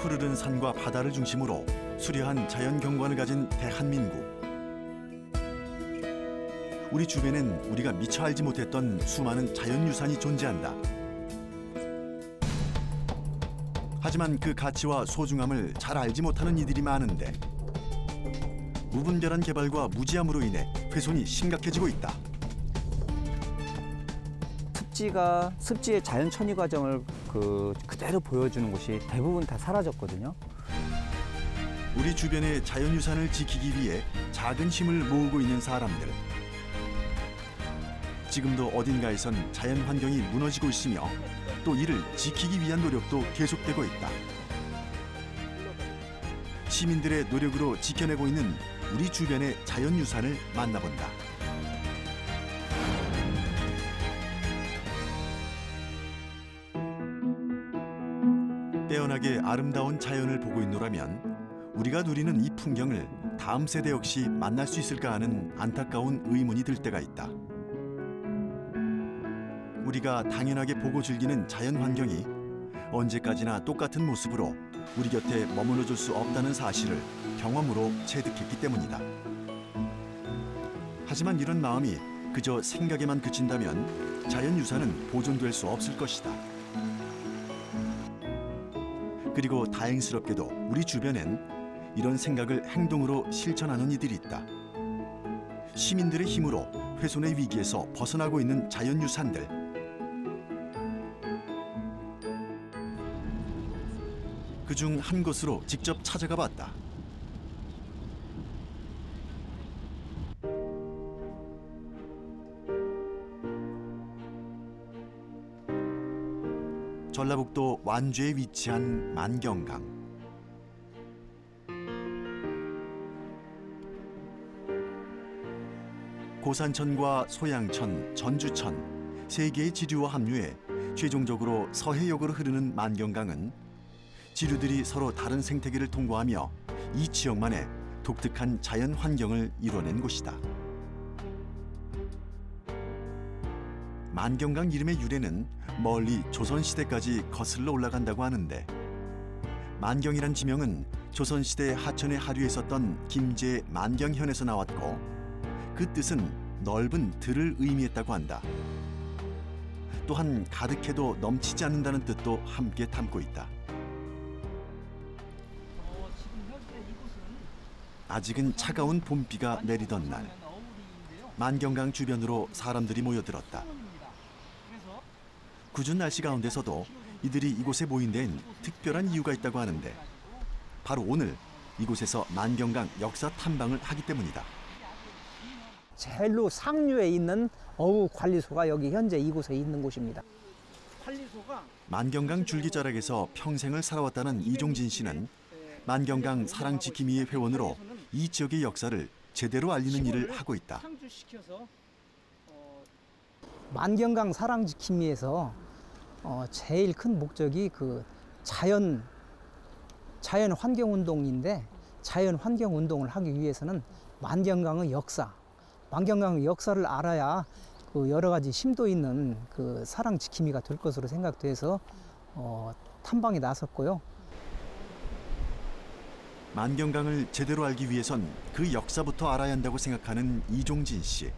푸르른 산과 바다를 중심으로 수려한 자연 경관을 가진 대한민국. 우리 주변엔 우리가 미처 알지 못했던 수많은 자연유산이 존재한다. 하지만 그 가치와 소중함을 잘 알지 못하는 이들이 많은데 무분별한 개발과 무지함으로 인해 훼손이 심각해지고 있다. 습지의 자연 천위 과정을 그대로 보여주는 곳이 대부분 다 사라졌거든요. 우리 주변의 자연유산을 지키기 위해 작은 힘을 모으고 있는 사람들. 지금도 어딘가에선 자연 환경이 무너지고 있으며 또 이를 지키기 위한 노력도 계속되고 있다. 시민들의 노력으로 지켜내고 있는 우리 주변의 자연유산을 만나본다. 빼어나게 아름다운 자연을 보고 있노라면 우리가 누리는 이 풍경을 다음 세대 역시 만날 수 있을까 하는 안타까운 의문이 들 때가 있다. 우리가 당연하게 보고 즐기는 자연 환경이 언제까지나 똑같은 모습으로 우리 곁에 머물러 줄 수 없다는 사실을 경험으로 체득했기 때문이다. 하지만 이런 마음이 그저 생각에만 그친다면 자연유산은 보존될 수 없을 것이다. 그리고 다행스럽게도 우리 주변엔 이런 생각을 행동으로 실천하는 이들이 있다. 시민들의 힘으로 훼손의 위기에서 벗어나고 있는 자연유산들. 그중 한 곳으로 직접 찾아가 봤다. 전라북도 완주에 위치한 만경강. 고산천과 소양천, 전주천 세 개의 지류와 합류해 최종적으로 서해역으로 흐르는 만경강은 지류들이 서로 다른 생태계를 통과하며 이 지역만의 독특한 자연 환경을 이뤄낸 곳이다. 만경강 이름의 유래는 멀리 조선시대까지 거슬러 올라간다고 하는데 만경이란 지명은 조선시대 하천에 하류에 있었던 김제 만경현에서 나왔고 그 뜻은 넓은 들을 의미했다고 한다. 또한 가득해도 넘치지 않는다는 뜻도 함께 담고 있다. 아직은 차가운 봄비가 내리던 날 만경강 주변으로 사람들이 모여들었다. 궂은 날씨 가운데서도 이들이 이곳에 모인 데엔 특별한 이유가 있다고 하는데 바로 오늘 이곳에서 만경강 역사 탐방을 하기 때문이다. 제일로 상류에 있는 어구관리소가 여기 현재 이곳에 있는 곳입니다. 만경강 줄기자락에서 평생을 살아왔다는 이종진 씨는 만경강 사랑지킴이의 회원으로 이 지역의 역사를 제대로 알리는 일을 하고 있다. 만경강 사랑지킴이에서 제일 큰 목적이 그 자연 환경 운동인데 자연 환경 운동을 하기 위해서는 만경강의 역사를 알아야 그 여러 가지 심도 있는 그 사랑지킴이가 될 것으로 생각돼서 탐방에 나섰고요. 만경강을 제대로 알기 위해선 그 역사부터 알아야 한다고 생각하는 이종진 씨.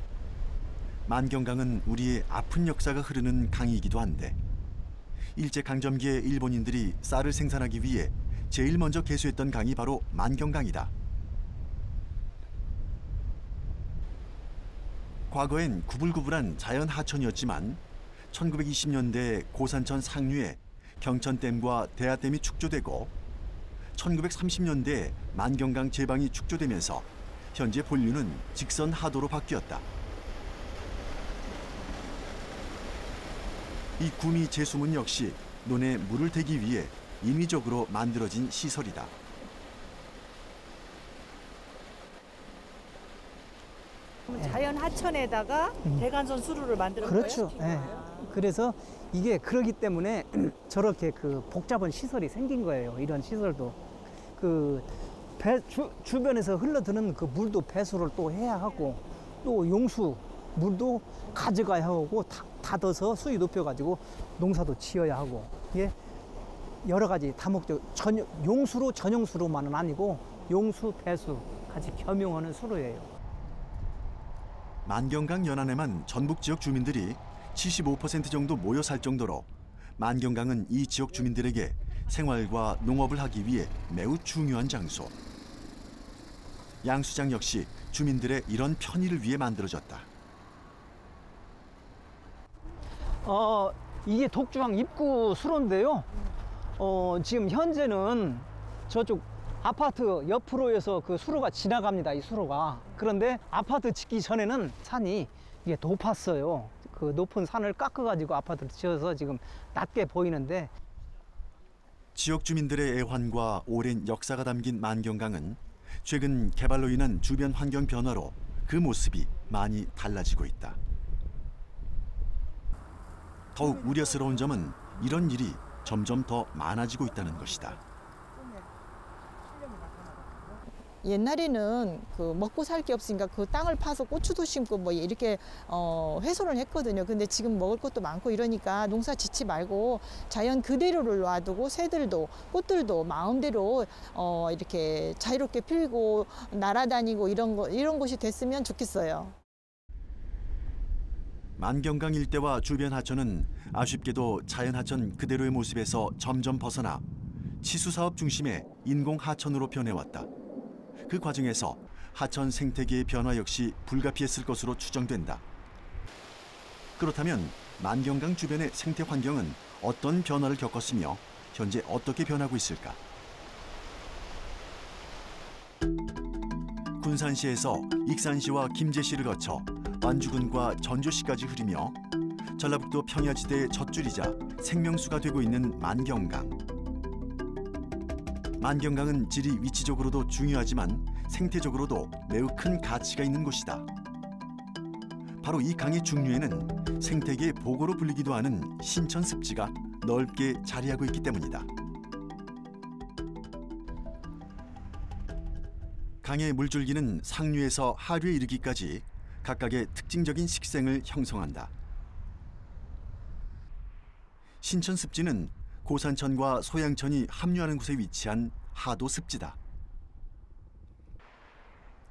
만경강은 우리의 아픈 역사가 흐르는 강이기도 한데 일제강점기에 일본인들이 쌀을 생산하기 위해 제일 먼저 개수했던 강이 바로 만경강이다. 과거엔 구불구불한 자연 하천이었지만 1920년대 고산천 상류에 경천댐과 대하댐이 축조되고 1930년대에 만경강 제방이 축조되면서 현재 본류는 직선 하도로 바뀌었다. 이 구미 제수문 역시 논에 물을 대기 위해 인위적으로 만들어진 시설이다. 자연 하천에다가 대관선 수로를 만드는 그렇죠. 거예요? 네. 그래서 이게 그러기 때문에 저렇게 그 복잡한 시설이 생긴 거예요. 이런 시설도 그 주변에서 흘러드는 그 물도 배수를 또 해야 하고 또 용수 물도 가져가야 하고 닫아서 수위 높여가지고 농사도 지어야 하고 이게 여러 가지 다목적 용수로 전용수로만은 아니고 용수, 배수 같이 겸용하는 수로예요. 만경강 연안에만 전북 지역 주민들이 75% 정도 모여 살 정도로 만경강은 이 지역 주민들에게 생활과 농업을 하기 위해 매우 중요한 장소. 양수장 역시 주민들의 이런 편의를 위해 만들어졌다. 이게 독주항 입구 수로인데요. 지금 현재는 저쪽 아파트 옆으로 해서 그 수로가 지나갑니다. 이 수로가. 그런데 아파트 짓기 전에는 산이 이게 높았어요. 그 높은 산을 깎아가지고 아파트를 지어서 지금 낮게 보이는데, 지역 주민들의 애환과 오랜 역사가 담긴 만경강은 최근 개발로 인한 주변 환경 변화로 그 모습이 많이 달라지고 있다. 더욱 우려스러운 점은 이런 일이 점점 더 많아지고 있다는 것이다. 옛날에는 그 먹고 살 게 없으니까 그 땅을 파서 고추도 심고 뭐 이렇게 훼손을 했거든요. 근데 지금 먹을 것도 많고 이러니까 농사 짓지 말고 자연 그대로를 놔두고 새들도 꽃들도 마음대로 이렇게 자유롭게 필고 날아다니고 이런 곳이 됐으면 좋겠어요. 만경강 일대와 주변 하천은 아쉽게도 자연 하천 그대로의 모습에서 점점 벗어나 치수 사업 중심의 인공 하천으로 변해왔다. 그 과정에서 하천 생태계의 변화 역시 불가피했을 것으로 추정된다. 그렇다면 만경강 주변의 생태 환경은 어떤 변화를 겪었으며 현재 어떻게 변하고 있을까? 군산시에서 익산시와 김제시를 거쳐 완주군과 전주시까지 흐르며 전라북도 평야지대의 젖줄이자 생명수가 되고 있는 만경강. 만경강은 지리 위치적으로도 중요하지만 생태적으로도 매우 큰 가치가 있는 곳이다. 바로 이 강의 중류에는 생태계의 보고로 불리기도 하는 신천습지가 넓게 자리하고 있기 때문이다. 강의 물줄기는 상류에서 하류에 이르기까지 각각의 특징적인 식생을 형성한다. 신천습지는 고산천과 소양천이 합류하는 곳에 위치한 하도습지다.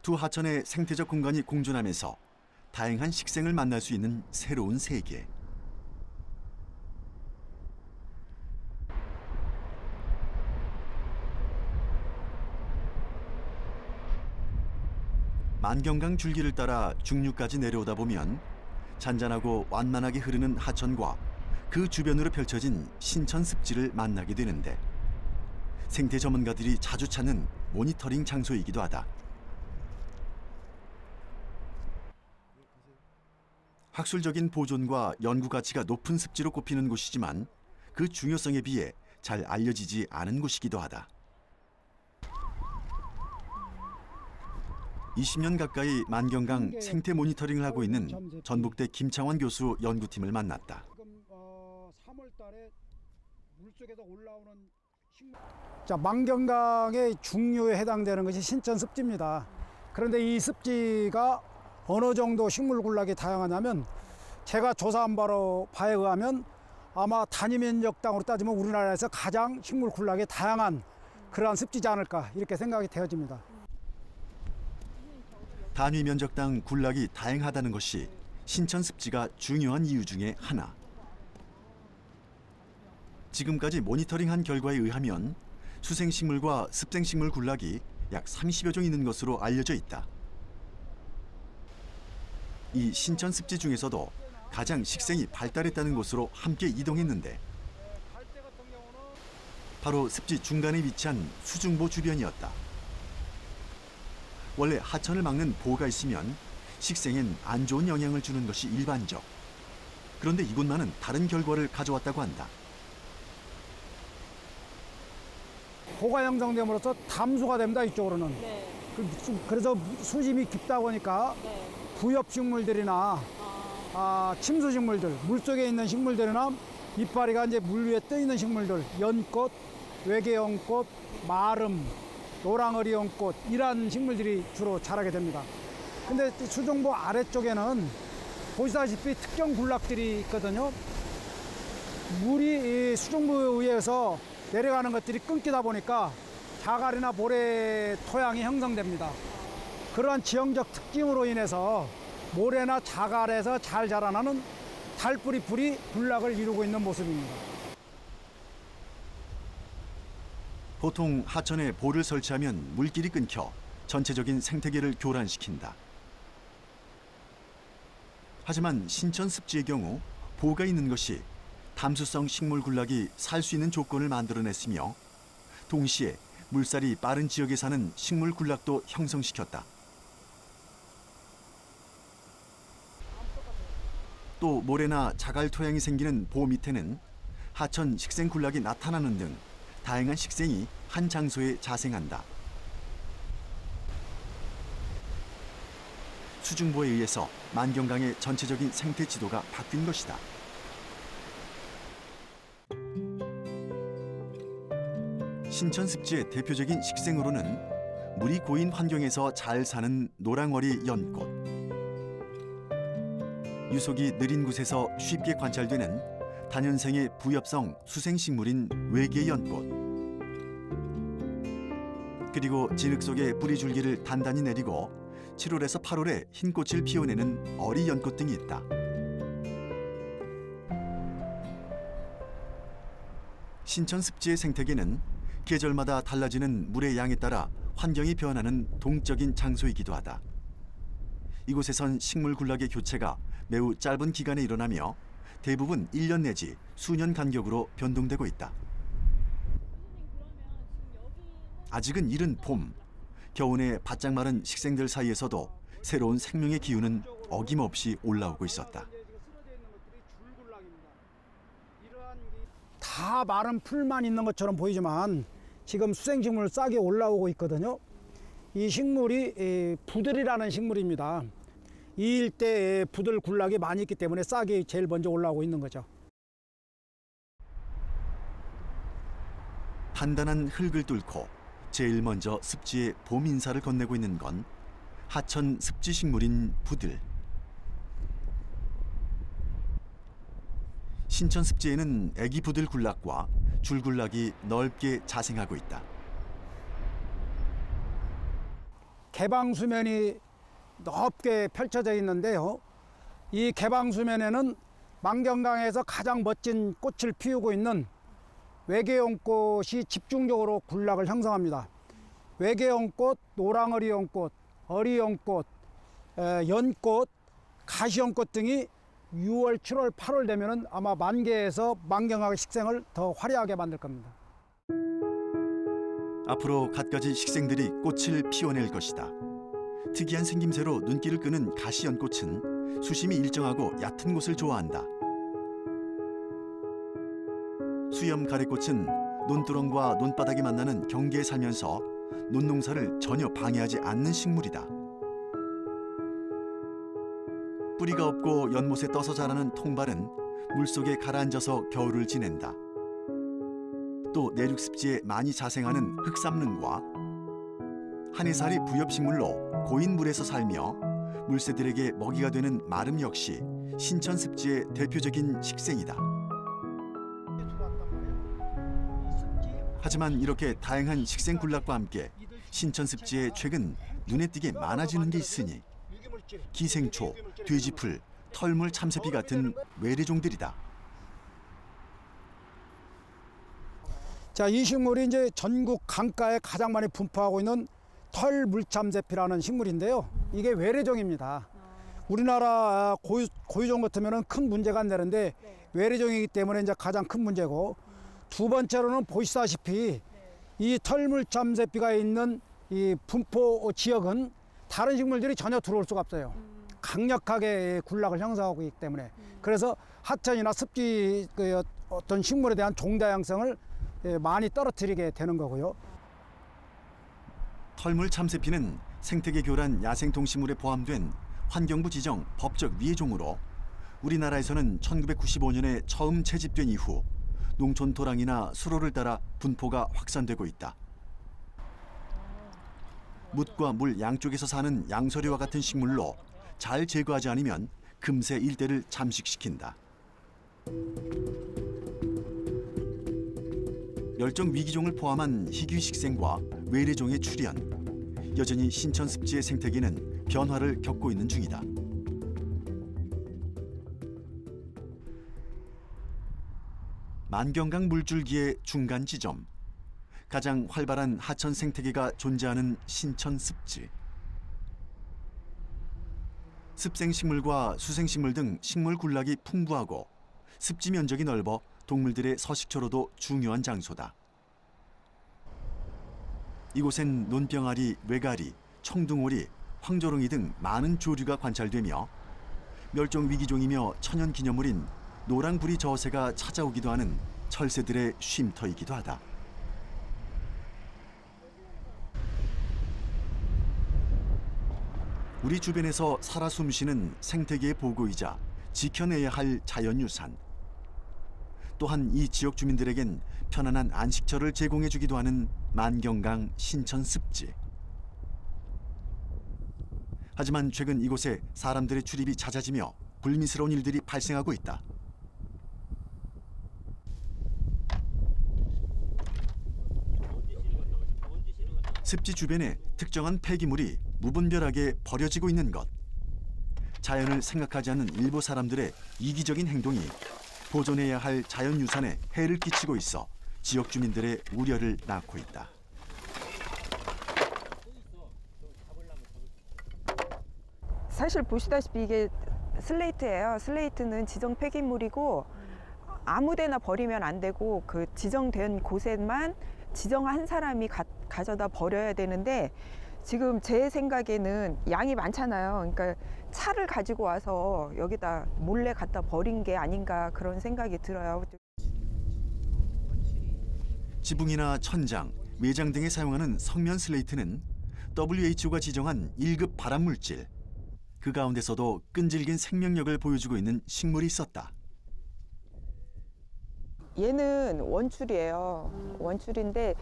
두 하천의 생태적 공간이 공존하면서 다양한 식생을 만날 수 있는 새로운 세계. 만경강 줄기를 따라 중류까지 내려오다 보면 잔잔하고 완만하게 흐르는 하천과 그 주변으로 펼쳐진 신천습지를 만나게 되는데 생태 전문가들이 자주 찾는 모니터링 장소이기도 하다. 학술적인 보존과 연구 가치가 높은 습지로 꼽히는 곳이지만 그 중요성에 비해 잘 알려지지 않은 곳이기도 하다. 20년 가까이 만경강 생태 모니터링을 하고 있는 전북대 김창원 교수 연구팀을 만났다. 자, 만경강의 중류에 해당되는 것이 신천습지입니다. 그런데 이 습지가 어느 정도 식물 군락이 다양하냐면 제가 조사한 바에 의하면 아마 단위 면적당으로 따지면 우리나라에서 가장 식물 군락이 다양한 그러한 습지지 않을까 이렇게 생각이 되어집니다. 단위 면적당 군락이 다양하다는 것이 신천습지가 중요한 이유 중에 하나. 지금까지 모니터링한 결과에 의하면 수생식물과 습생식물 군락이 약 30여 종 있는 것으로 알려져 있다. 이 신천습지 중에서도 가장 식생이 발달했다는 곳으로 함께 이동했는데 바로 습지 중간에 위치한 수중보 주변이었다. 원래 하천을 막는 보가 있으면 식생엔 안 좋은 영향을 주는 것이 일반적. 그런데 이곳만은 다른 결과를 가져왔다고 한다. 보가 형성됨으로써 담수가 됩니다. 이쪽으로는. 네. 그래서 수심이 깊다 보니까 네. 부엽식물들이나 침수식물들, 물속에 있는 식물들이나 이파리가 이제 물 위에 떠 있는 식물들, 연꽃, 외계연꽃, 마름, 노랑어리연꽃 이런 식물들이 주로 자라게 됩니다. 근데 수중보 아래쪽에는 보시다시피 특정 군락들이 있거든요. 물이 이 수중보에 의해서 내려가는 것들이 끊기다 보니까 자갈이나 모래 토양이 형성됩니다. 그러한 지형적 특징으로 인해서 모래나 자갈에서 잘 자라나는 달뿌리 풀이 군락을 이루고 있는 모습입니다. 보통 하천에 보를 설치하면 물길이 끊겨 전체적인 생태계를 교란시킨다. 하지만 신천 습지의 경우 보가 있는 것이 담수성 식물 군락이 살 수 있는 조건을 만들어냈으며 동시에 물살이 빠른 지역에 사는 식물 군락도 형성시켰다. 또 모래나 자갈 토양이 생기는 보 밑에는 하천 식생 군락이 나타나는 등 다양한 식생이 한 장소에 자생한다. 수중보에 의해서 만경강의 전체적인 생태 지도가 바뀐 것이다. 신천 습지의 대표적인 식생으로는 물이 고인 환경에서 잘 사는 노랑어리 연꽃, 유속이 느린 곳에서 쉽게 관찰되는 다년생의 부엽성 수생식물인 외계 연꽃, 그리고 진흙 속에 뿌리 줄기를 단단히 내리고 7월에서 8월에 흰 꽃을 피워내는 어리 연꽃 등이 있다. 신천 습지의 생태계는 계절마다 달라지는 물의 양에 따라 환경이 변하는 동적인 장소이기도 하다. 이곳에선 식물 군락의 교체가 매우 짧은 기간에 일어나며 대부분 1년 내지 수년 간격으로 변동되고 있다. 아직은 이른 봄, 겨우내 바짝 마른 식생들 사이에서도 새로운 생명의 기운은 어김없이 올라오고 있었다. 다 마른 풀만 있는 것처럼 보이지만 지금 수생식물 싹이 올라오고 있거든요. 이 식물이 부들이라는 식물입니다. 이 일대에 부들 군락이 많이 있기 때문에 싹이 제일 먼저 올라오고 있는 거죠. 단단한 흙을 뚫고 제일 먼저 습지에 봄 인사를 건네고 있는 건 하천 습지 식물인 부들. 신천 습지에는 애기 부들 군락과 줄 군락이 넓게 자생하고 있다. 개방 수면이 넓게 펼쳐져 있는데요. 이 개방 수면에는 만경강에서 가장 멋진 꽃을 피우고 있는 외계연꽃이 집중적으로 군락을 형성합니다. 외계연꽃, 노랑어리 연꽃, 어리 연꽃, 연꽃, 가시연꽃 등이 6월, 7월, 8월 되면은 아마 만개에서 만경강의 식생을 더 화려하게 만들 겁니다. 앞으로 갖가지 식생들이 꽃을 피워낼 것이다. 특이한 생김새로 눈길을 끄는 가시연꽃은 수심이 일정하고 얕은 곳을 좋아한다. 수염 가래꽃은 논두렁과 논바닥이 만나는 경계에 살면서 논농사를 전혀 방해하지 않는 식물이다. 뿌리가 없고 연못에 떠서 자라는 통발은 물속에 가라앉아서 겨울을 지낸다. 또 내륙습지에 많이 자생하는 흑삼릉과 한해살이 부엽식물로 고인 물에서 살며 물새들에게 먹이가 되는 마름 역시 신천습지의 대표적인 식생이다. 하지만 이렇게 다양한 식생 군락과 함께 신천습지에 최근 눈에 띄게 많아지는 게 있으니 기생초, 돼지풀, 털물 참새피 같은 외래종들이다. 자, 이 식물이 이제 전국 강가에 가장 많이 분포하고 있는 털물참새피라는 식물인데요. 이게 외래종입니다. 우리나라 고유종 같으면 큰 문제가 안 되는데 외래종이기 때문에 이제 가장 큰 문제고, 두 번째로는 보시다시피 이 털물참새피가 있는 이 분포 지역은 다른 식물들이 전혀 들어올 수가 없어요. 강력하게 군락을 형성하고 있기 때문에. 그래서 하천이나 습지 어떤 식물에 대한 종다양성을 많이 떨어뜨리게 되는 거고요. 털물 참새피는 생태계 교란 야생동식물에 포함된 환경부 지정 법적 위해종으로 우리나라에서는 1995년에 처음 채집된 이후 농촌 토랑이나 수로를 따라 분포가 확산되고 있다. 묻과 물 양쪽에서 사는 양서류와 같은 식물로 잘 제거하지 않으면 금세 일대를 잠식시킨다. 멸종 위기종을 포함한 희귀식생과 외래종의 출현, 여전히 신천 습지의 생태계는 변화를 겪고 있는 중이다. 만경강 물줄기의 중간 지점, 가장 활발한 하천 생태계가 존재하는 신천 습지. 습생식물과 수생식물 등 식물 군락이 풍부하고 습지 면적이 넓어 동물들의 서식처로도 중요한 장소다. 이곳엔 논병아리, 뇌가리, 청둥오리, 황조롱이 등 많은 조류가 관찰되며 멸종 위기종이며 천연기념물인 노랑부리 저새가 찾아오기도 하는 철새들의 쉼터이기도 하다. 우리 주변에서 살아 숨쉬는 생태계의 보고이자 지켜내야 할 자연유산. 또한 이 지역 주민들에겐 편안한 안식처를 제공해주기도 하는 만경강 신천 습지. 하지만 최근 이곳에 사람들의 출입이 잦아지며 불미스러운 일들이 발생하고 있다. 습지 주변에 특정한 폐기물이 무분별하게 버려지고 있는 것. 자연을 생각하지 않는 일부 사람들의 이기적인 행동이 보존해야 할 자연유산에 해를 끼치고 있어 지역 주민들의 우려를 낳고 있다. 사실 보시다시피 이게 슬레이트예요. 슬레이트는 지정 폐기물이고 아무데나 버리면 안 되고 그 지정된 곳에만 지정한 사람이 가져다 버려야 되는데 지금 제 생각에는 양이 많잖아요. 그러니까 차를 가지고 와서 여기다 몰래 갖다 버린 게 아닌가 그런 생각이 들어요. 지붕이나 천장, 매장 등에 사용하는 성면 슬레이트는 WHO가 지정한 1급 발암물질. 그 가운데서도 끈질긴 생명력을 보여주고 있는 식물이 있었다. 얘는 원출이에요. 원출인데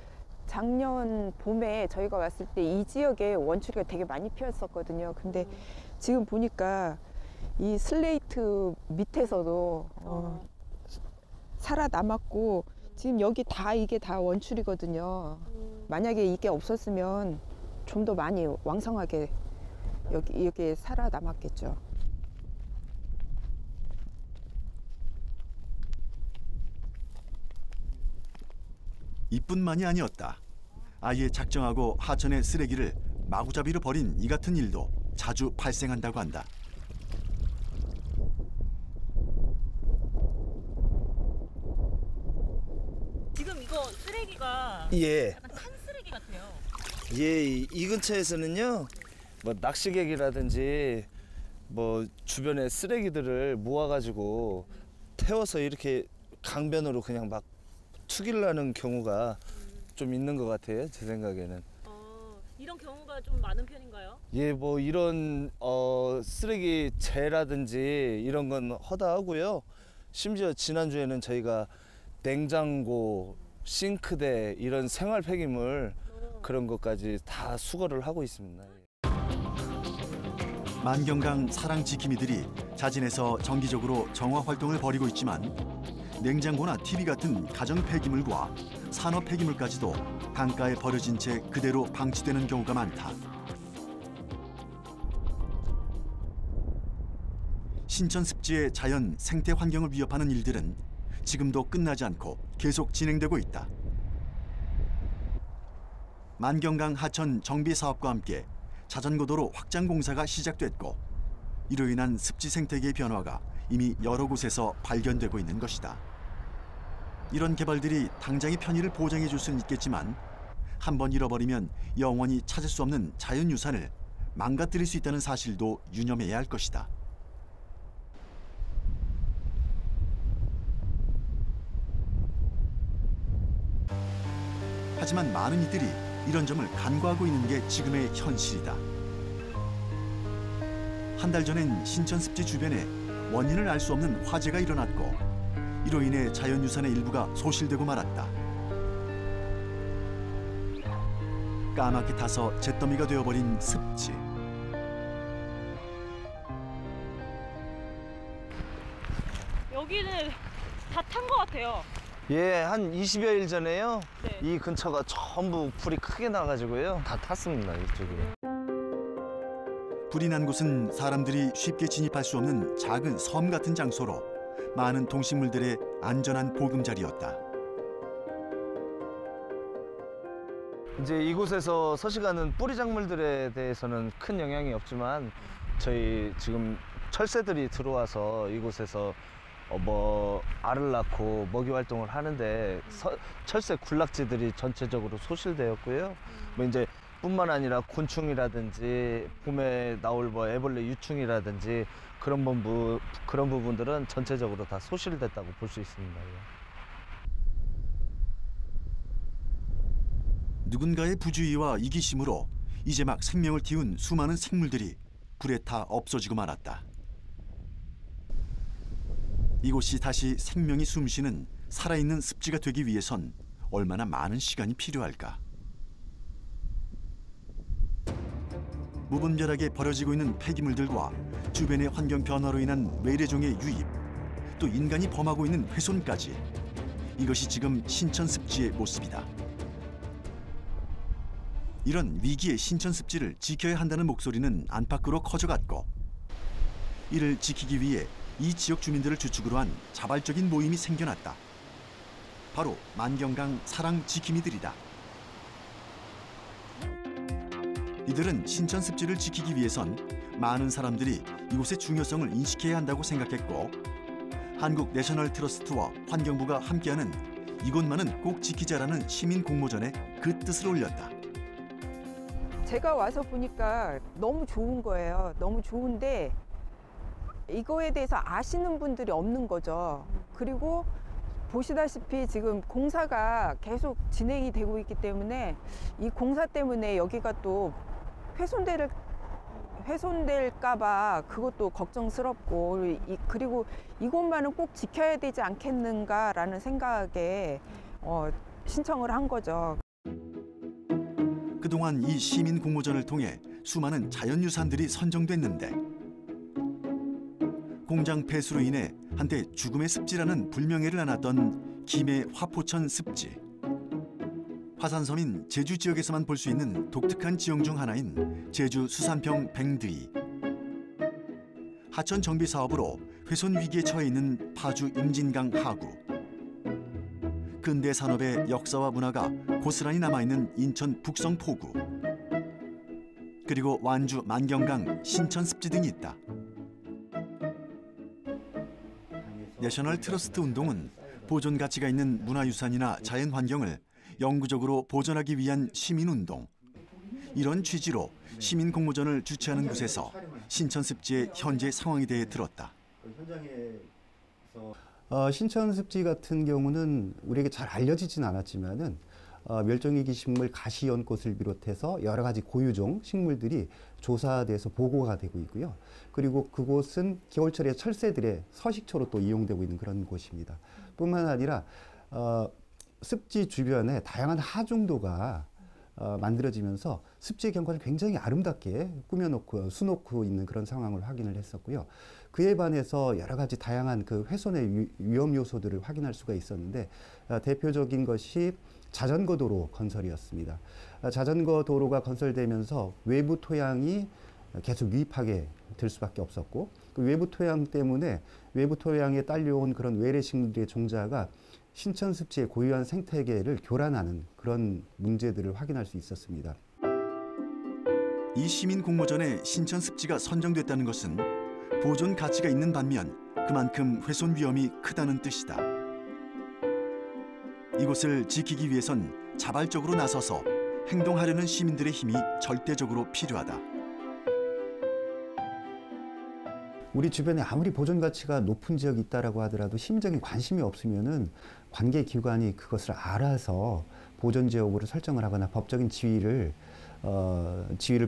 작년 봄에 저희가 왔을 때 이 지역에 원추리가 되게 많이 피었었거든요. 근데 지금 보니까 이 슬레이트 밑에서도 살아남았고 지금 여기 다 이게 다 원추리거든요. 만약에 이게 없었으면 좀 더 많이 왕성하게 여기 살아남았겠죠. 이뿐만이 아니었다. 아예 작정하고 하천의 쓰레기를 마구잡이로 버린 이 같은 일도 자주 발생한다고 한다. 지금 이거 쓰레기가 예. 약간 산 쓰레기 같아요. 예, 이 근처에서는요, 뭐 낚시객이라든지 뭐 주변에 쓰레기들을 모아가지고 태워서 이렇게 강변으로 그냥 막 투기를 하는 경우가 좀 있는 것 같아요, 제 생각에는. 이런 경우가 좀 많은 편인가요? 예, 뭐 이런 쓰레기 재라든지 이런 건 허다하고요. 심지어 지난주에는 저희가 냉장고, 싱크대 이런 생활 폐기물 그런 것까지 다 수거를 하고 있습니다. 만경강 사랑 지킴이들이 자진해서 정기적으로 정화 활동을 벌이고 있지만 냉장고나 TV 같은 가정 폐기물과 산업 폐기물까지도 강가에 버려진 채 그대로 방치되는 경우가 많다. 신천 습지의 자연 생태 환경을 위협하는 일들은 지금도 끝나지 않고 계속 진행되고 있다. 만경강 하천 정비 사업과 함께 자전거도로 확장 공사가 시작됐고 이로 인한 습지 생태계의 변화가 이미 여러 곳에서 발견되고 있는 것이다. 이런 개발들이 당장의 편의를 보장해 줄 수는 있겠지만 한번 잃어버리면 영원히 찾을 수 없는 자연유산을 망가뜨릴 수 있다는 사실도 유념해야 할 것이다. 하지만 많은 이들이 이런 점을 간과하고 있는 게 지금의 현실이다. 한 달 전엔 신천습지 주변에 원인을 알 수 없는 화재가 일어났고 이로 인해 자연유산의 일부가 소실되고 말았다. 까맣게 타서 잿더미가 되어버린 습지. 여기는 다 탄 것 같아요. 예, 한 20여일 전에요. 네. 이 근처가 전부 불이 크게 나가지고요. 다 탔습니다, 이쪽에. 불이 난 곳은 사람들이 쉽게 진입할 수 없는 작은 섬 같은 장소로 많은 동식물들의 안전한 보금자리였다. 이제 이곳에서 서식하는 뿌리 작물들에 대해서는 큰 영향이 없지만 저희 지금 철새들이 들어와서 이곳에서 알을 낳고 먹이 활동을 하는데 철새 군락지들이 전체적으로 소실되었고요. 뭐 이제 뿐만 아니라 곤충이라든지 봄에 나올 애벌레 유충이라든지 그런 부분들은 전체적으로 다 소실됐다고 볼 수 있습니다. 누군가의 부주의와 이기심으로 이제 막 생명을 틔운 수많은 생물들이 불에 타 없어지고 말았다. 이곳이 다시 생명이 숨쉬는 살아있는 습지가 되기 위해선 얼마나 많은 시간이 필요할까? 무분별하게 버려지고 있는 폐기물들과 주변의 환경 변화로 인한 외래종의 유입, 또 인간이 범하고 있는 훼손까지 이것이 지금 신천 습지의 모습이다. 이런 위기의 신천 습지를 지켜야 한다는 목소리는 안팎으로 커져갔고, 이를 지키기 위해 이 지역 주민들을 주축으로 한 자발적인 모임이 생겨났다. 바로 만경강 사랑 지킴이들이다. 이들은 신천 습지를 지키기 위해선 많은 사람들이 이곳의 중요성을 인식해야 한다고 생각했고, 한국 내셔널 트러스트와 환경부가 함께하는 이곳만은 꼭 지키자라는 시민 공모전에 그 뜻을 올렸다. 제가 와서 보니까 너무 좋은 거예요. 너무 좋은데 이거에 대해서 아시는 분들이 없는 거죠. 그리고 보시다시피 지금 공사가 계속 진행이 되고 있기 때문에 이 공사 때문에 여기가 또 훼손될까 봐 그것도 걱정스럽고, 그리고 이곳만은 꼭 지켜야 되지 않겠는가라는 생각에 신청을 한 거죠. 그동안 이 시민 공모전을 통해 수많은 자연유산들이 선정됐는데, 공장 폐수로 인해 한때 죽음의 습지라는 불명예를 안았던 김해 화포천 습지. 화산섬인 제주 지역에서만 볼 수 있는 독특한 지형 중 하나인 제주 수산평 뱅드이. 하천 정비 사업으로 훼손 위기에 처해 있는 파주 임진강 하구. 근대 산업의 역사와 문화가 고스란히 남아있는 인천 북성 포구. 그리고 완주 만경강 신천 습지 등이 있다. 내셔널 트러스트 운동은 보존 가치가 있는 문화유산이나 자연환경을 영구적으로 보존하기 위한 시민운동. 이런 취지로 시민 공모전을 주최하는 곳에서 신천 습지의 현재 상황에 대해 들었다. 신천 습지 같은 경우는 우리에게 잘 알려지진 않았지만은 멸종위기 식물 가시연꽃을 비롯해서 여러 가지 고유종 식물들이 조사돼서 보고가 되고 있고요. 그리고 그곳은 겨울철에 철새들의 서식처로 또 이용되고 있는 그런 곳입니다. 뿐만 아니라 습지 주변에 다양한 하중도가 만들어지면서 습지의 경관을 굉장히 아름답게 꾸며놓고 수놓고 있는 그런 상황을 확인을 했었고요. 그에 반해서 여러 가지 다양한 그 훼손의 위험 요소들을 확인할 수가 있었는데, 대표적인 것이 자전거 도로 건설이었습니다. 자전거 도로가 건설되면서 외부 토양이 계속 유입하게 될 수밖에 없었고, 그 외부 토양 때문에 외부 토양에 딸려온 그런 외래식물의 종자가 신천 습지의 고유한 생태계를 교란하는 그런 문제들을 확인할 수 있었습니다. 이 시민 공모전에 신천 습지가 선정됐다는 것은 보존 가치가 있는 반면 그만큼 훼손 위험이 크다는 뜻이다. 이곳을 지키기 위해선 자발적으로 나서서 행동하려는 시민들의 힘이 절대적으로 필요하다. 우리 주변에 아무리 보존 가치가 높은 지역이 있다라고 하더라도 시민적인 관심이 없으면은 관계 기관이 그것을 알아서 보존 지역으로 설정을 하거나 법적인 지위를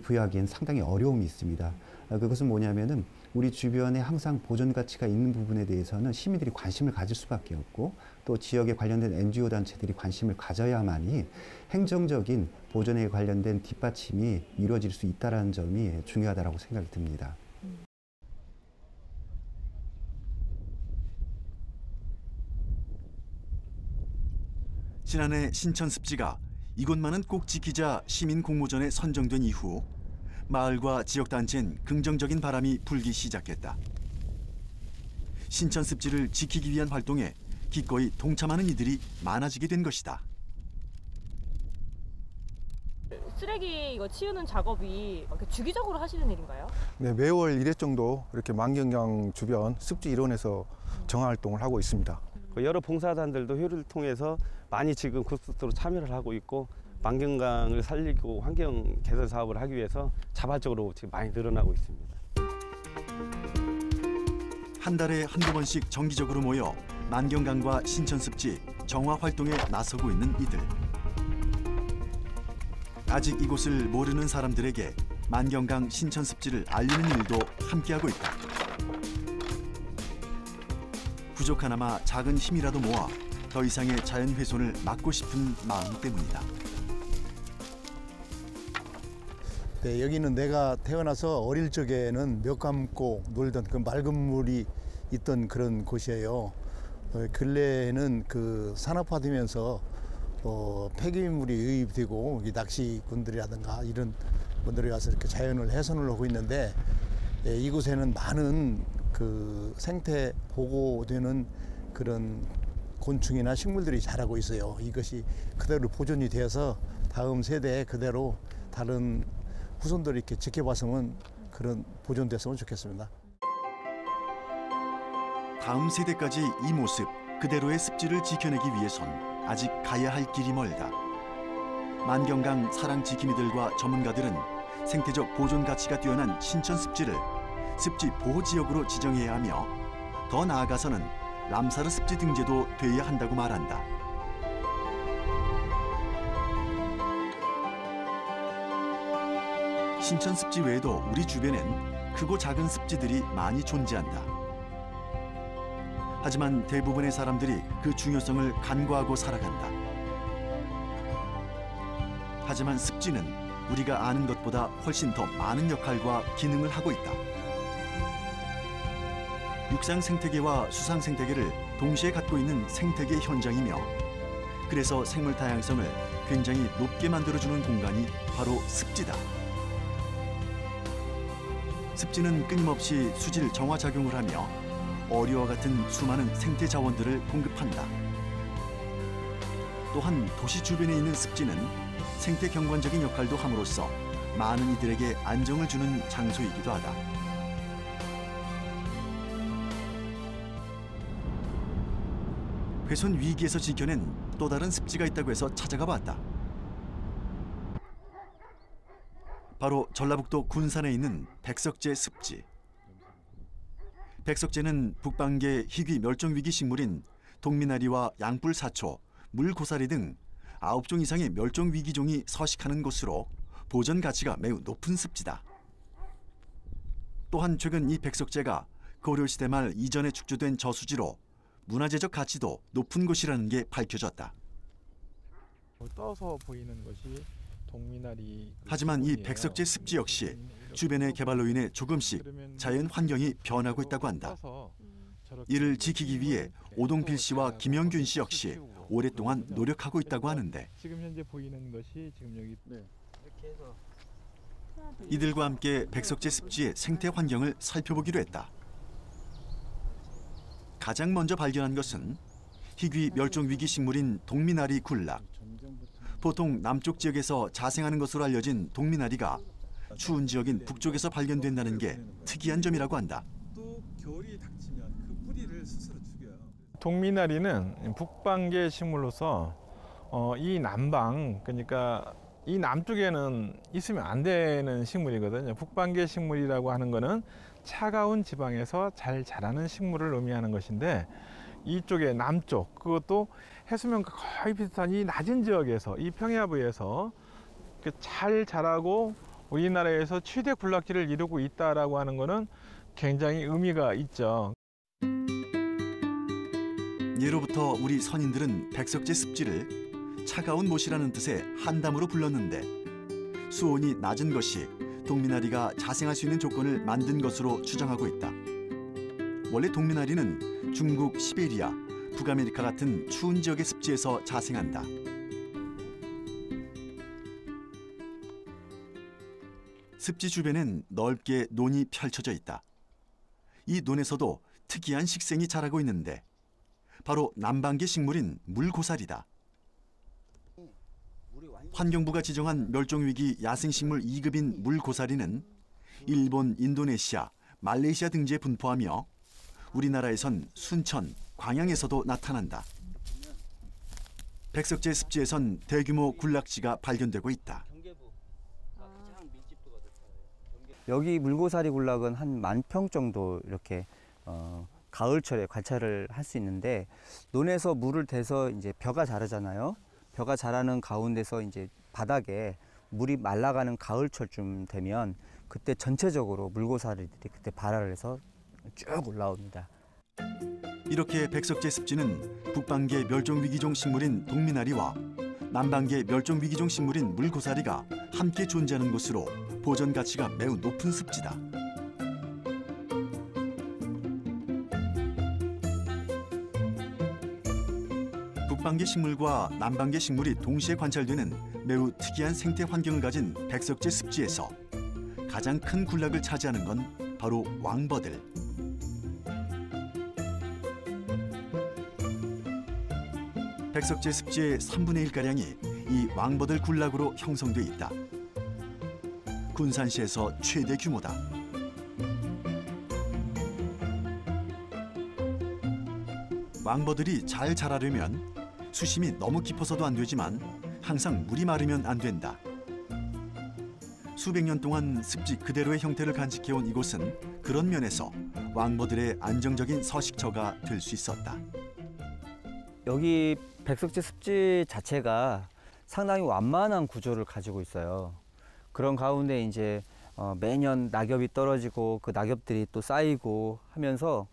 부여하기엔 상당히 어려움이 있습니다. 그것은 뭐냐면은 우리 주변에 항상 보존 가치가 있는 부분에 대해서는 시민들이 관심을 가질 수밖에 없고, 또 지역에 관련된 NGO 단체들이 관심을 가져야만이 행정적인 보존에 관련된 뒷받침이 이루어질 수 있다는 점이 중요하다고 생각이 듭니다. 지난해 신천 습지가 이곳만은 꼭 지키자 시민 공모전에 선정된 이후 마을과 지역 단체는 긍정적인 바람이 불기 시작했다. 신천 습지를 지키기 위한 활동에 기꺼이 동참하는 이들이 많아지게 된 것이다. 쓰레기 이거 치우는 작업이 이렇게 주기적으로 하시는 일인가요? 네, 매월 1회 정도 이렇게 만경강 주변 습지 일원에서 정화 활동을 하고 있습니다. 여러 봉사단들도 회의를 통해서 많이 지금 급속도로 참여를 하고 있고 만경강을 살리고 환경 개선 사업을 하기 위해서 자발적으로 지금 많이 늘어나고 있습니다. 한 달에 한두 번씩 정기적으로 모여 만경강과 신천습지 정화 활동에 나서고 있는 이들. 아직 이곳을 모르는 사람들에게 만경강 신천습지를 알리는 일도 함께하고 있다. 부족하나마 작은 힘이라도 모아 더 이상의 자연 훼손을 막고 싶은 마음 때문이다. 네, 여기는 내가 태어나서 어릴 적에는 몇 감고 놀던 그 맑은 물이 있던 그런 곳이에요. 근래에는 그 산업화되면서 폐기물이 유입되고 낚시꾼들이라든가 이런 분들이 와서 이렇게 자연을 훼손을 하고 있는데, 이곳에는 많은 그 생태 보호되는 그런 곤충이나 식물들이 자라고 있어요. 이것이 그대로 보존이 되어서 다음 세대에 그대로 다른 후손들이 이렇게 지켜봤으면 그런 보존됐으면 좋겠습니다. 다음 세대까지 이 모습 그대로의 습지를 지켜내기 위해선 아직 가야 할 길이 멀다. 만경강 사랑 지킴이들과 전문가들은 생태적 보존 가치가 뛰어난 신천 습지를 습지 보호 지역으로 지정해야 하며 더 나아가서는 람사르 습지 등재도 돼야 한다고 말한다. 신천 습지 외에도 우리 주변엔 크고 작은 습지들이 많이 존재한다. 하지만 대부분의 사람들이 그 중요성을 간과하고 살아간다. 하지만 습지는 우리가 아는 것보다 훨씬 더 많은 역할과 기능을 하고 있다. 육상 생태계와 수상 생태계를 동시에 갖고 있는 생태계 현장이며, 그래서 생물 다양성을 굉장히 높게 만들어주는 공간이 바로 습지다. 습지는 끊임없이 수질 정화 작용을 하며 어류와 같은 수많은 생태 자원들을 공급한다. 또한 도시 주변에 있는 습지는 생태 경관적인 역할도 함으로써 많은 이들에게 안정을 주는 장소이기도 하다. 훼손 위기에서 지켜낸 또 다른 습지가 있다고 해서 찾아가 봤다. 바로 전라북도 군산에 있는 백석제 습지. 백석제는 북방계 희귀 멸종위기 식물인 동미나리와 양뿔사초, 물고사리 등 9종 이상의 멸종위기종이 서식하는 곳으로 보전 가치가 매우 높은 습지다. 또한 최근 이 백석제가 고려시대 말 이전에 축조된 저수지로 문화재적 가치도 높은 곳이라는 게 밝혀졌다. 떠서 보이는 것이 동미나리. 하지만 이 백석제 습지 역시 주변의 개발로 인해 조금씩 자연 환경이 변하고 있다고 한다. 이를 지키기 위해 오동필 씨와 김영균 씨 역시 오랫동안 노력하고 있다고 하는데, 지금 현재 보이는 것이 지금 여기 이렇게 해서 이들과 함께 백석제 습지의 생태 환경을 살펴보기로 했다. 가장 먼저 발견한 것은 희귀 멸종 위기 식물인 동미나리 굴락. 보통 남쪽 지역에서 자생하는 것으로 알려진 동미나리가 추운 지역인 북쪽에서 발견된다는 게 특이한 점이라고 한다. 또 겨울이 닥치면 그 뿌리를 스스로 죽여요. 동미나리는 북방계 식물로서 이 남방, 그러니까 이 남쪽에는 있으면 안 되는 식물이거든요. 북방계 식물이라고 하는 거는 차가운 지방에서 잘 자라는 식물을 의미하는 것인데, 이쪽에 남쪽, 그것도 해수면과 거의 비슷한 이 낮은 지역에서, 이 평야부에서 잘 자라고 우리나라에서 최대 굴락지를 이루고 있다라고 하는 것은 굉장히 의미가 있죠. 예로부터 우리 선인들은 백석제 습지를 차가운 못이라는 뜻의 한담으로 불렀는데, 수온이 낮은 것이 동미나리가 자생할 수 있는 조건을 만든 것으로 추정하고 있다. 원래 동미나리는 중국, 시베리아, 북아메리카 같은 추운 지역의 습지에서 자생한다. 습지 주변엔 넓게 논이 펼쳐져 있다. 이 논에서도 특이한 식생이 자라고 있는데 바로 남방계 식물인 물고사리다. 환경부가 지정한 멸종위기 야생식물 2급인 물고사리는 일본, 인도네시아, 말레이시아 등지에 분포하며 우리나라에선 순천, 광양에서도 나타난다. 백석제 습지에선 대규모 군락지가 발견되고 있다. 여기 물고사리 군락은 한 10,000평 정도 이렇게 가을철에 관찰을 할 수 있는데, 논에서 물을 대서 이제 벼가 자라잖아요. 벼가 자라는 가운데서 이제 바닥에 물이 말라가는 가을철쯤 되면 그때 전체적으로 물고사리들이 그때 발화를 해서 쭉 올라옵니다. 이렇게 백석제 습지는 북방계 멸종위기종 식물인 동미나리와 남방계 멸종위기종 식물인 물고사리가 함께 존재하는 곳으로 보전 가치가 매우 높은 습지다. 북방계 식물과 남방계 식물이 동시에 관찰되는 매우 특이한 생태 환경을 가진 백석제 습지에서 가장 큰 군락을 차지하는 건 바로 왕버들. 백석제 습지의 3분의 1가량이 이 왕버들 군락으로 형성돼 있다. 군산시에서 최대 규모다. 왕버들이 잘 자라려면 수심이 너무 깊어서도 안 되지만 항상 물이 마르면 안 된다. 수백 년 동안 습지 그대로의 형태를 간직해온 이곳은 그런 면에서 왕버들의 안정적인 서식처가 될 수 있었다. 여기 백석제 습지 자체가 상당히 완만한 구조를 가지고 있어요. 그런 가운데 이제 매년 낙엽이 떨어지고 그 낙엽들이 또 쌓이고 하면서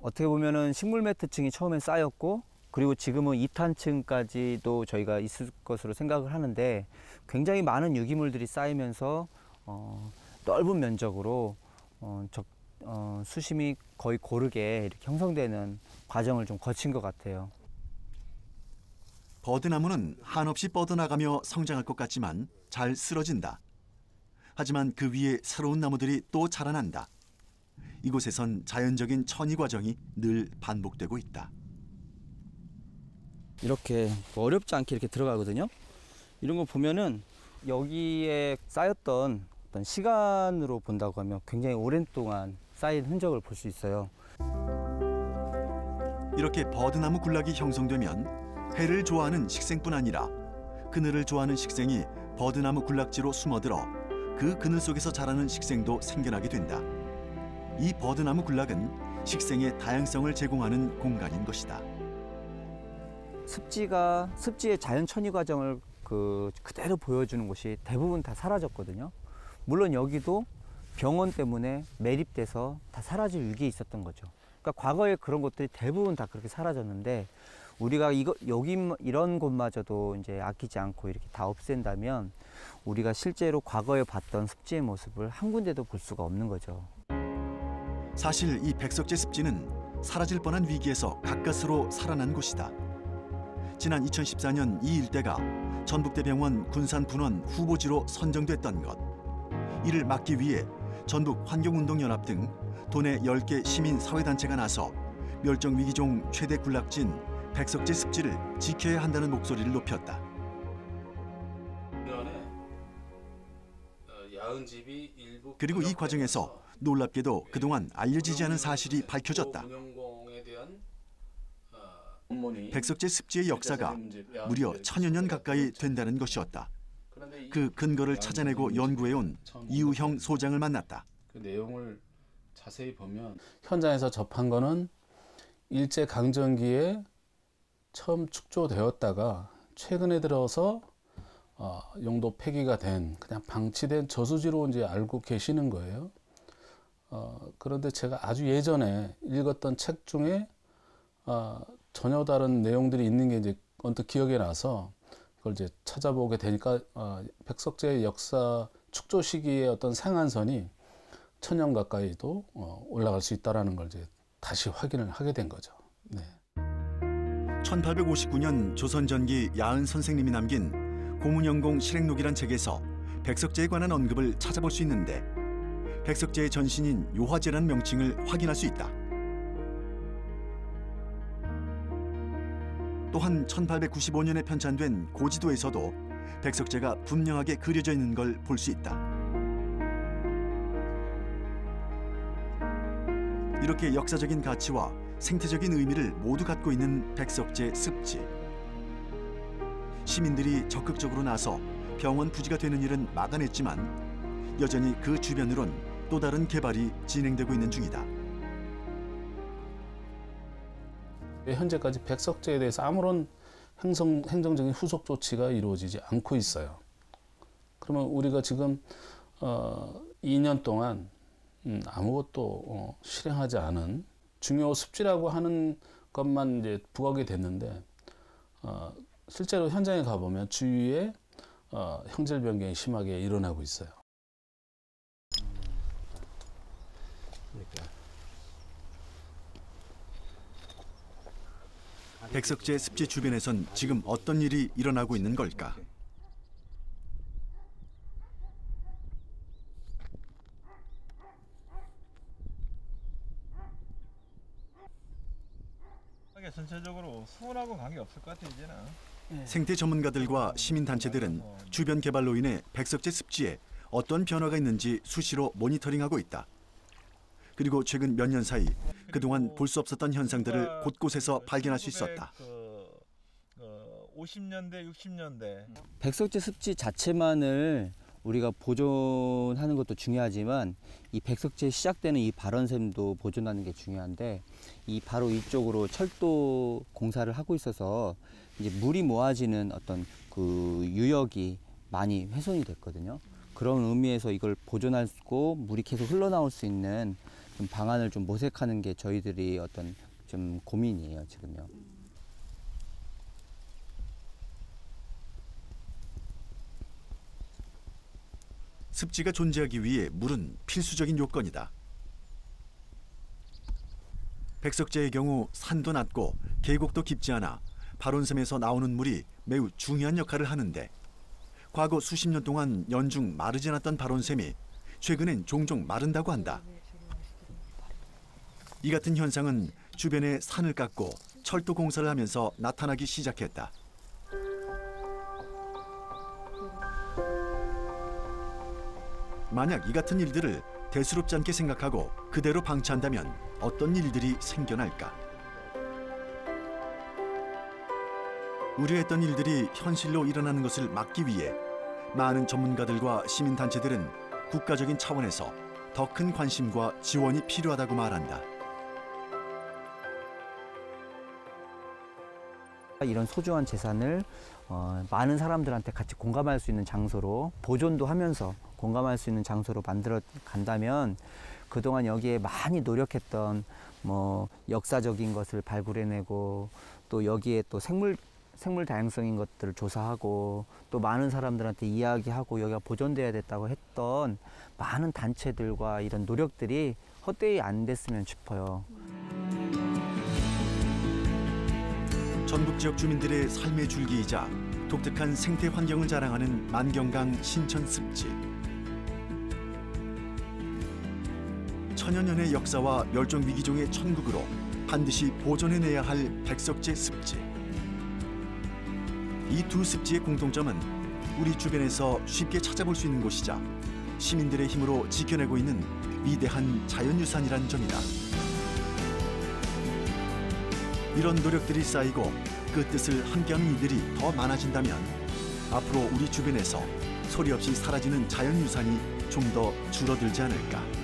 어떻게 보면은 식물 매트층이 처음엔 쌓였고, 그리고 지금은 2탄층까지도 저희가 있을 것으로 생각을 하는데, 굉장히 많은 유기물들이 쌓이면서 넓은 면적으로 수심이 거의 고르게 이렇게 형성되는 과정을 좀 거친 것 같아요. 버드나무는 한없이 뻗어나가며 성장할 것 같지만 잘 쓰러진다. 하지만 그 위에 새로운 나무들이 또 자라난다. 이곳에선 자연적인 천이 과정이 늘 반복되고 있다. 이렇게 어렵지 않게 이렇게 들어가거든요. 이런 거 보면은 여기에 쌓였던 어떤 시간으로 본다고 하면 굉장히 오랜 동안 쌓인 흔적을 볼 수 있어요. 이렇게 버드나무 군락이 형성되면 해를 좋아하는 식생뿐 아니라 그늘을 좋아하는 식생이 버드나무 군락지로 숨어들어 그 그늘 속에서 자라는 식생도 생겨나게 된다. 이 버드나무 군락은 식생의 다양성을 제공하는 공간인 것이다. 습지의 자연 천위 과정을 그대로 보여주는 곳이 대부분 다 사라졌거든요. 물론 여기도 병원 때문에 매립돼서 다 사라질 위기에 있었던 거죠. 그러니까 과거에 그런 것들이 대부분 다 그렇게 사라졌는데, 우리가 여기 이런 곳마저도 이제 아끼지 않고 이렇게 다 없앤다면 우리가 실제로 과거에 봤던 습지의 모습을 한 군데도 볼 수가 없는 거죠. 사실 이 백석제 습지는 사라질 뻔한 위기에서 가까스로 살아난 곳이다. 지난 2014년 이 일대가 전북대병원 군산분원 후보지로 선정됐던 것. 이를 막기 위해 전북환경운동연합 등 도내 10개 시민사회단체가 나서 멸종위기종 최대 군락지인 백석제 습지를 지켜야 한다는 목소리를 높였다. 그리고 이 과정에서 놀랍게도 그동안 알려지지 않은 사실이 밝혀졌다. 백석제 습지의 역사가 무려 1000여 년 가까이 된다는 것이었다. 그 근거를 찾아내고 연구해온 이우형 소장을 만났다. 그 내용을 자세히 보면 현장에서 접한 거는 일제 강점기에 처음 축조되었다가 최근에 들어서 용도 폐기가 된 그냥 방치된 저수지로 이제 알고 계시는 거예요. 그런데 제가 아주 예전에 읽었던 책 중에 전혀 다른 내용들이 있는 게 이제 언뜻 기억에 나서 그걸 이제 찾아보게 되니까 백석제의 역사 축조 시기의 어떤 생한선이 1000년 가까이도 올라갈 수 있다라는 걸 이제 다시 확인을 하게 된 거죠. 네. 1859년 조선 전기 야은 선생님이 남긴 고문영공 실행록이란 책에서 백석제에 관한 언급을 찾아볼 수 있는데 백석제의 전신인 요화제라는 명칭을 확인할 수 있다. 또한 1895년에 편찬된 고지도에서도 백석제가 분명하게 그려져 있는 걸 볼 수 있다. 이렇게 역사적인 가치와 생태적인 의미를 모두 갖고 있는 백석제 습지. 시민들이 적극적으로 나서 병원 부지가 되는 일은 막아냈지만 여전히 그 주변으론 또 다른 개발이 진행되고 있는 중이다. 현재까지 백석제에 대해서 아무런 행정적인 후속 조치가 이루어지지 않고 있어요. 그러면 우리가 지금 2년 동안 아무것도 실행하지 않은 중요 습지라고 하는 것만 이제 부각이 됐는데 실제로 현장에 가보면 주위에 형질 변경이 심하게 일어나고 있어요. 백석제 습지 주변에선 지금 어떤 일이 일어나고 있는 걸까? 전체적으로 수온하고 관계 없을 것 같아 이제는. 생태 전문가들과 시민단체들은 주변 개발로 인해 백석제 습지에 어떤 변화가 있는지 수시로 모니터링하고 있다. 그리고 최근 몇 년 사이 그동안 볼 수 없었던 현상들을 곳곳에서 발견할 수 있었다. 50년대, 60년대. 백석제 습지 자체만을 우리가 보존하는 것도 중요하지만 이 백석제 시작되는 이 발원샘도 보존하는 게 중요한데 이 바로 이쪽으로 철도 공사를 하고 있어서 이제 물이 모아지는 어떤 그 유역이 많이 훼손이 됐거든요. 그런 의미에서 이걸 보존하고 물이 계속 흘러나올 수 있는 좀 방안을 좀 모색하는 게 저희들이 어떤 좀 고민이에요, 지금요. 습지가 존재하기 위해 물은 필수적인 요건이다. 백석제의 경우 산도 낮고 계곡도 깊지 않아 발원샘에서 나오는 물이 매우 중요한 역할을 하는데 과거 수십 년 동안 연중 마르지 않았던 발원샘이 최근엔 종종 마른다고 한다. 이 같은 현상은 주변에 산을 깎고 철도 공사를 하면서 나타나기 시작했다. 만약 이 같은 일들을 대수롭지 않게 생각하고 그대로 방치한다면 어떤 일들이 생겨날까? 우려했던 일들이 현실로 일어나는 것을 막기 위해 많은 전문가들과 시민단체들은 국가적인 차원에서 더 큰 관심과 지원이 필요하다고 말한다. 이런 소중한 재산을 많은 사람들한테 같이 공감할 수 있는 장소로 보존도 하면서 공감할 수 있는 장소로 만들어 간다면 그동안 여기에 많이 노력했던 뭐 역사적인 것을 발굴해내고 또 여기에 또 생물 다양성인 것들을 조사하고 또 많은 사람들한테 이야기하고 여기가 보존돼야 됐다고 했던 많은 단체들과 이런 노력들이 헛되이 안 됐으면 싶어요. 전북 지역 주민들의 삶의 줄기이자 독특한 생태 환경을 자랑하는 만경강 신천 습지. 천여 년의 역사와 멸종 위기종의 천국으로 반드시 보존해내야 할 백석제 습지. 이 두 습지의 공통점은 우리 주변에서 쉽게 찾아볼 수 있는 곳이자 시민들의 힘으로 지켜내고 있는 위대한 자연유산이란 점이다. 이런 노력들이 쌓이고 그 뜻을 함께하는 이들이 더 많아진다면 앞으로 우리 주변에서 소리 없이 사라지는 자연유산이 좀 더 줄어들지 않을까.